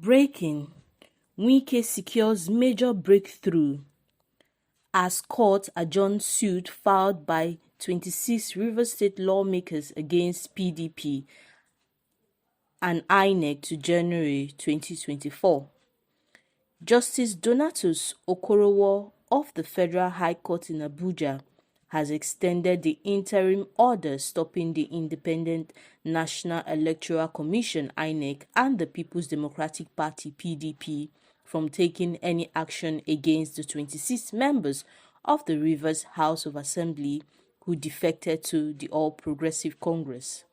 Breaking: Wike secures major breakthrough as court adjourns suit filed by 26 Rivers State lawmakers against PDP and INEC to January 2024. Justice Donatus Okorowo of the Federal High Court in Abuja has extended the interim order stopping the Independent National Electoral Commission (INEC) and the People's Democratic Party (PDP) from taking any action against the 26 members of the Rivers House of Assembly who defected to the All Progressive Congress.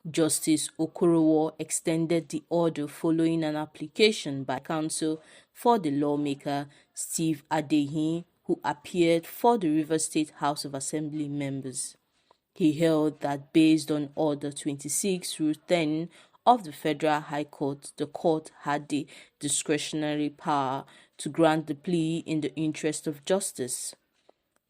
Justice Okorowo extended the order following an application by counsel for the lawmaker Steve Adehin, who appeared for the Rivers State House of Assembly members. He held that based on Order 26, Rule 10 of the Federal High Court, the court had the discretionary power to grant the plea in the interest of justice.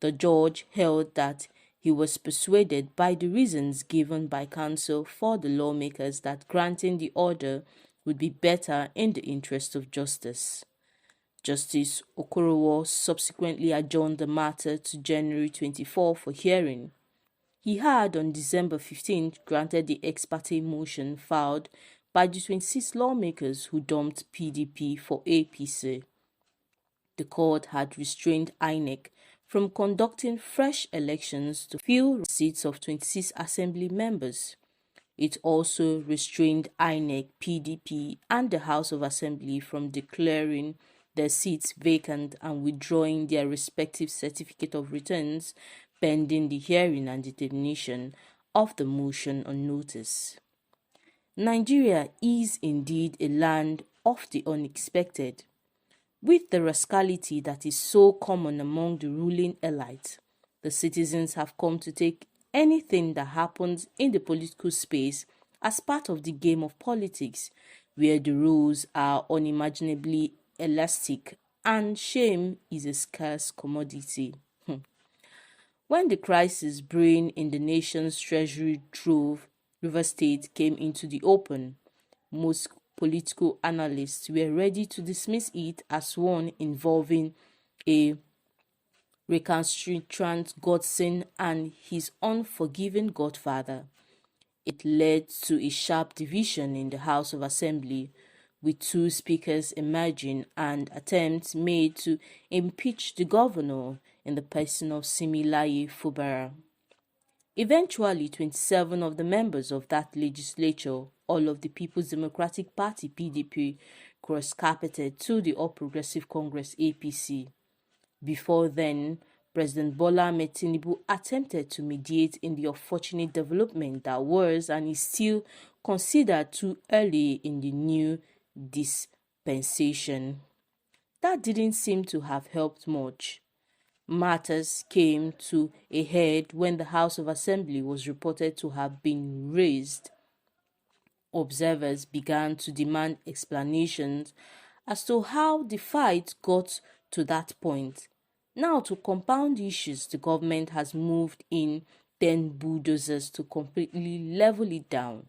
The judge held that he was persuaded by the reasons given by counsel for the lawmakers that granting the order would be better in the interest of justice. Justice Okorowo subsequently adjourned the matter to January 24 for hearing. He had on December 15 granted the ex parte motion filed by the 26 lawmakers who dumped PDP for APC. The court had restrained INEC from conducting fresh elections to fill seats of 26 assembly members. It also restrained INEC, PDP, and the House of Assembly from declaring their seats vacant and withdrawing their respective certificate of returns pending the hearing and determination of the motion on notice. Nigeria is indeed a land of the unexpected. With the rascality that is so common among the ruling elite, the citizens have come to take anything that happens in the political space as part of the game of politics, where the rules are unimaginably elastic and shame is a scarce commodity. When the crisis brewing in the nation's treasury trove, Rivers State, came into the open, most political analysts were ready to dismiss it as one involving a recalcitrant godson and his unforgiving godfather. It led to a sharp division in the House of Assembly, with two speakers emerging and attempts made to impeach the governor in the person of Similaye Fubara. Eventually, 27 of the members of that legislature, all of the People's Democratic Party (PDP), cross-carpeted to the All Progressive Congress (APC). Before then, President Bola Ahmed Tinubu attempted to mediate in the unfortunate development that was and is still considered too early in the new dispensation. That didn't seem to have helped much. Matters came to a head when the House of Assembly was reported to have been razed. Observers began to demand explanations as to how the fight got to that point. Now, to compound issues, the government has moved in 10 bulldozers to completely level it down.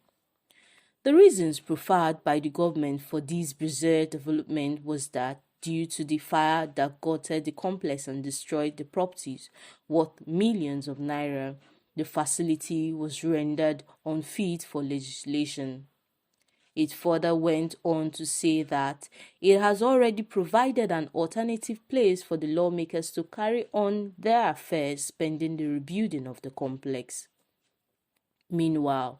The reasons proffered by the government for this bizarre development was that due to the fire that gutted the complex and destroyed the properties worth millions of naira, the facility was rendered unfit for legislation. It further went on to say that it has already provided an alternative place for the lawmakers to carry on their affairs pending the rebuilding of the complex. Meanwhile,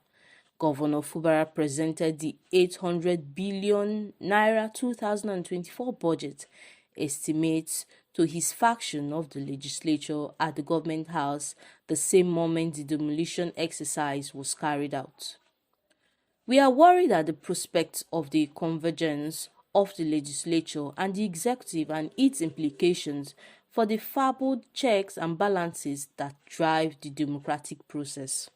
Governor Fubara presented the 800 billion naira 2024 budget estimates to his faction of the legislature at the government house the same moment the demolition exercise was carried out. We are worried at the prospect of the convergence of the legislature and the executive and its implications for the fabled checks and balances that drive the democratic process.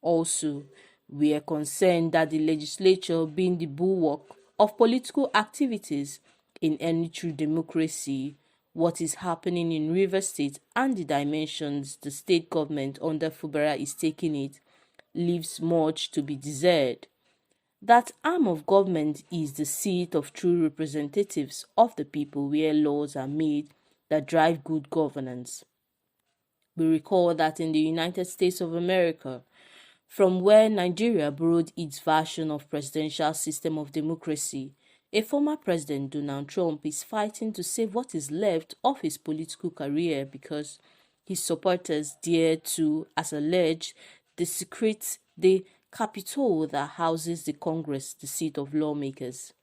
Also, we are concerned that the legislature, being the bulwark of political activities in any true democracy, what is happening in Rivers State and the dimensions the state government under Fubara is taking it, leaves much to be desired. That arm of government is the seat of true representatives of the people where laws are made that drive good governance. We recall that in the United States of America, from where Nigeria borrowed its version of presidential system of democracy, a former president, Donald Trump, is fighting to save what is left of his political career because his supporters dare to, as alleged, desecrate the Capitol that houses the Congress, the seat of lawmakers.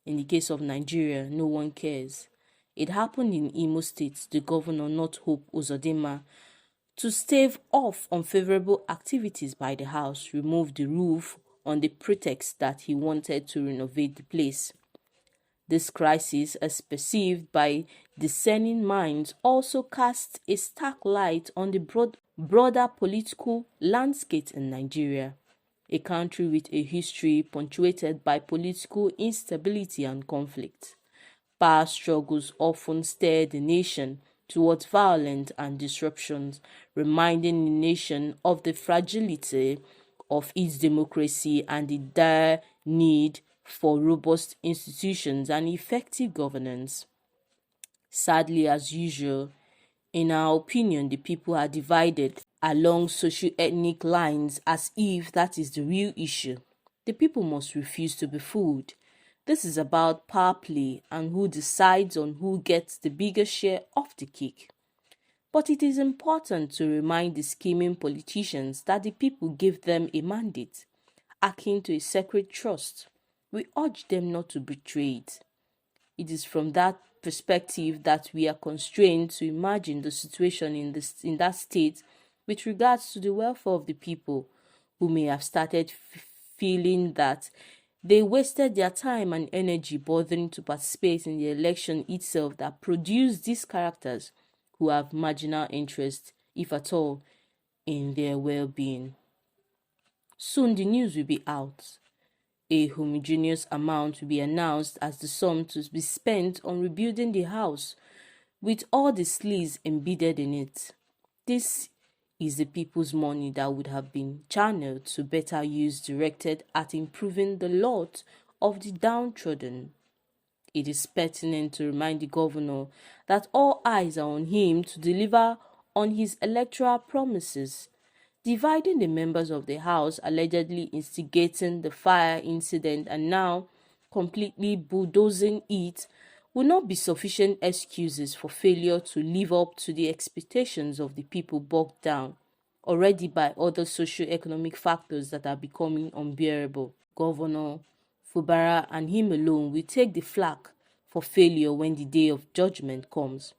In the case of Nigeria, no one cares. It happened in Imo State. The governor, not Hope Uzodinma, to stave off unfavorable activities by the House, removed the roof on the pretext that he wanted to renovate the place. This crisis, as perceived by discerning minds, also casts a stark light on the broader political landscape in Nigeria, a country with a history punctuated by political instability and conflict. Power struggles often steer the nation towards violence and disruptions, reminding the nation of the fragility of its democracy and the dire need for robust institutions and effective governance. Sadly, as usual, in our opinion, the people are divided along socio-ethnic lines as if that is the real issue. The people must refuse to be fooled. This is about power play and who decides on who gets the biggest share of the cake. But it is important to remind the scheming politicians that the people gave them a mandate, akin to a sacred trust. We urge them not to betray it. It is from that perspective that we are constrained to imagine the situation in that state with regards to the welfare of the people who may have started feeling that they wasted their time and energy bothering to participate in the election itself that produced these characters who have marginal interest, if at all, in their well-being. Soon the news will be out. A homogeneous amount will be announced as the sum to be spent on rebuilding the house, with all the sleaze embedded in it. This is the people's money that would have been channeled to better use directed at improving the lot of the downtrodden. It is pertinent to remind the governor that all eyes are on him to deliver on his electoral promises. Dividing the members of the House, allegedly instigating the fire incident and now completely bulldozing it, will not be sufficient excuses for failure to live up to the expectations of the people bogged down already by other socio-economic factors that are becoming unbearable. Governor Fubara and him alone will take the flak for failure when the day of judgment comes.